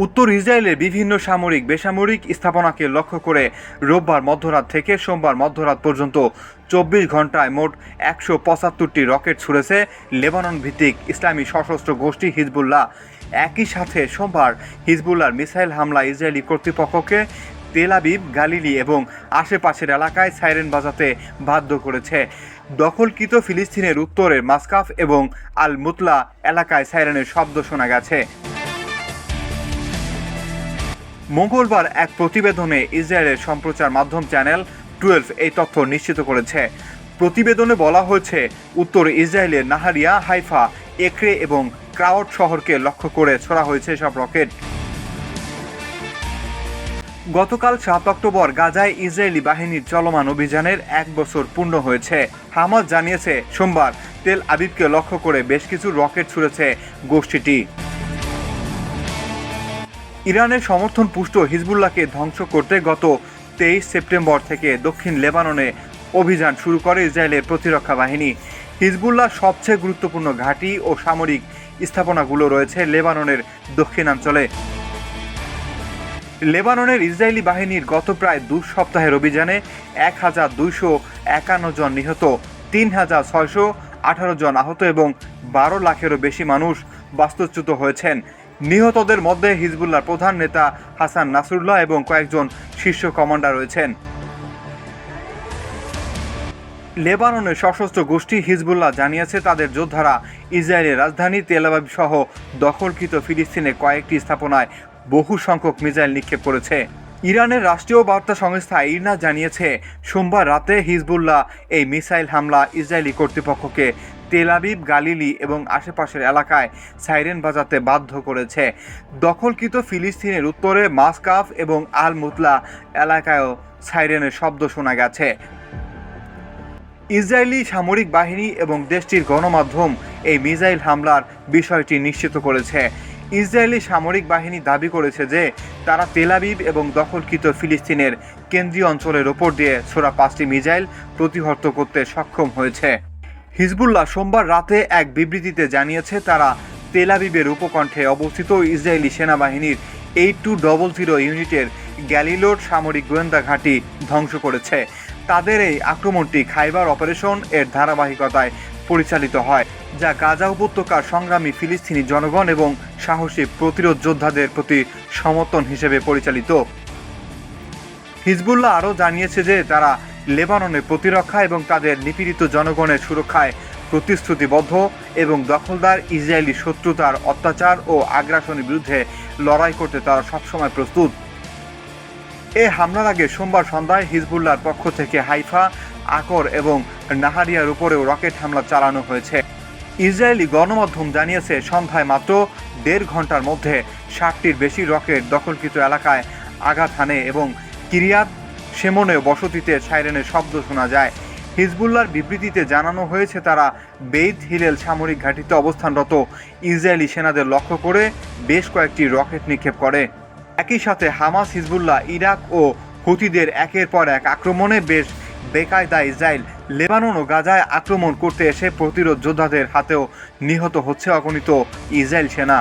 উত্তর ইসরায়েলের বিভিন্ন সামরিক বেসামরিক স্থাপনাকে লক্ষ্য করে রোববার মধ্যরাত থেকে সোমবার মধ্যরাত পর্যন্ত 24 ঘন্টায় মোট 175টি রকেট ছুড়েছে লেবানন ভিত্তিক ইসলামী সশস্ত্র গোষ্ঠী হিজবুল্লাহ। একই সাথে সোমবার হিজবুল্লাহর মিসাইল হামলা ইসরায়েলি কর্তৃপক্ষকে তেল আবিব, গালিলি এবং আশেপাশের এলাকায় সাইরেন বাজাতে বাধ্য করেছে। দখলকৃত ফিলিস্তিনের উত্তরের মাসকাফ এবং আল মুতলা এলাকায় সাইরেনের শব্দ শোনা গেছে। মঙ্গলবার এক প্রতিবেদনে ইসরায়েলের সম্প্রচার মাধ্যম চ্যানেল 12 এই তথ্য নিশ্চিত করেছে। প্রতিবেদনে বলা হয়েছে, উত্তর ইসরায়েলের নাহারিয়া, হাইফা, একরে এবং ক্রাউড শহরকে লক্ষ্য করে ছোড়া হয়েছে সব রকেট। গতকাল 7 অক্টোবর গাজায় ইসরায়েলি বাহিনীর চলমান অভিযানের 1 বছর পূর্ণ হয়েছে। হামাস জানিয়েছে সোমবার তেল আবিবকে লক্ষ্য করে বেশ কিছু রকেট ছুড়েছে গোষ্ঠীটি। ইরানের সমর্থন পুষ্ট হিজবুল্লাহকে ধ্বংস করতে গত 23 সেপ্টেম্বর থেকে দক্ষিণ লেবাননে অভিযান শুরু করে ইসরায়েলের প্রতিরক্ষা বাহিনী। হিজবুল্লাহ সবচেয়ে গুরুত্বপূর্ণ ঘাঁটি ও সামরিক স্থাপনাগুলো রয়েছে লেবাননের দক্ষিণাঞ্চলে। লেবাননের ইসরায়েলি বাহিনীর গত প্রায় 2 সপ্তাহের অভিযানে 1251 জন নিহত, 3618 জন আহত এবং 12 লাখেরও বেশি মানুষ বাস্তুচ্যুত হয়েছেন। নিহতদের মধ্যে হিজবুল্লাহর প্রধান নেতা হাসান নাসরুল্লাহ এবং কয়েকজন শীর্ষ কমান্ডার রয়েছেন। লেবাননের সশস্ত্র গোষ্ঠী হিজবুল্লাহ জানিয়েছে তাদের যোদ্ধারা ইসরায়েলের রাজধানী তেল আবিব সহ দখলকৃত ফিলিস্তিনে কয়েকটি স্থাপনায় বহু সংখ্যক মিসাইল নিক্ষেপ করেছে। ইরানের রাষ্ট্রীয় বার্তা সংস্থা ইরনা জানিয়েছে সোমবার রাতে হিজবুল্লাহ এই মিসাইল হামলা ইসরায়েলি কর্তৃপক্ষকে তেল আবিব, গালিলি এবং আশেপাশের এলাকায় সাইরেন বাজাতে বাধ্য করেছে। দখলকৃত ফিলিস্তিনের উত্তরে মাসকাফ এবং আল মুতলা এলাকায়ও সাইরেনের শব্দ শোনা গেছে। ইসরায়েলি সামরিক বাহিনী এবং দেশটির গণমাধ্যম এই মিসাইল হামলার বিষয়টি নিশ্চিত করেছে। ইসরায়েলি সামরিক বাহিনী দাবি করেছে যে তারা তেল আবিব এবং দখলকৃত ফিলিস্তিনের কেন্দ্রীয় অঞ্চলের ওপর দিয়ে ছোড়া 5টি মিসাইল প্রতিহত করতে সক্ষম হয়েছে। হিজবুল্লাহ সোমবার রাতে এক বিবৃতিতে জানিয়েছে তারা তেল আবিবের উপকণ্ঠে অবস্থিত ইসরায়েলি সেনাবাহিনীর 8200 ইউনিটের গ্যালিলোর সামরিক গোয়েন্দা ঘাঁটি ধ্বংস করেছে। তাদের এই আক্রমণটি খাইবার অপারেশন এর ধারাবাহিকতায় পরিচালিত হয়, যা গাজা উপত্যকার সংগ্রামী ফিলিস্তিনি জনগণ এবং সাহসী প্রতিরোধ যোদ্ধাদের প্রতি সমর্থন হিসেবে পরিচালিত। হিজবুল্লাহ আরও জানিয়েছে যে তারা লেবাননের প্রতিরক্ষা এবং তাদের নিপীড়িত জনগণের সুরক্ষায় প্রতিশ্রুতিবদ্ধ এবং দখলদার ইসরায়েলি শত্রুতার অত্যাচার ও আগ্রাসনের বিরুদ্ধে লড়াই করতে তারা সবসময় প্রস্তুত। এ হামলার আগে সোমবার সন্ধ্যায় হিজবুল্লাহর পক্ষ থেকে হাইফা, আকর এবং নাহারিয়ার উপরেও রকেট হামলা চালানো হয়েছে। ইসরায়েলি গণমাধ্যম জানিয়েছে সন্ধ্যায় মাত্র 1.5 ঘন্টার মধ্যে 60টির বেশি রকেট দখলকৃত এলাকায় আঘাত হানে এবং কিরিয়াত শেমনে বসতিতে সাইরেনের শব্দ শোনা যায়। হিজবুল্লাহর বিবৃতিতে জানানো হয়েছে তারা বেইত হিলেল সামরিক ঘাঁটিতে অবস্থানরত ইসরায়েলি সেনাদের লক্ষ্য করে বেশ কয়েকটি রকেট নিক্ষেপ করে। একই সাথে হামাস, হিজবুল্লাহ, ইরাক ও হুতিদের একের পর এক আক্রমণে বেশ বেকায়দা ইসরায়েল লেবানন ও গাজায় আক্রমণ করতে এসে প্রতিরোধ যোদ্ধাদের হাতেও নিহত হচ্ছে অগণিত ইসরায়েল সেনা।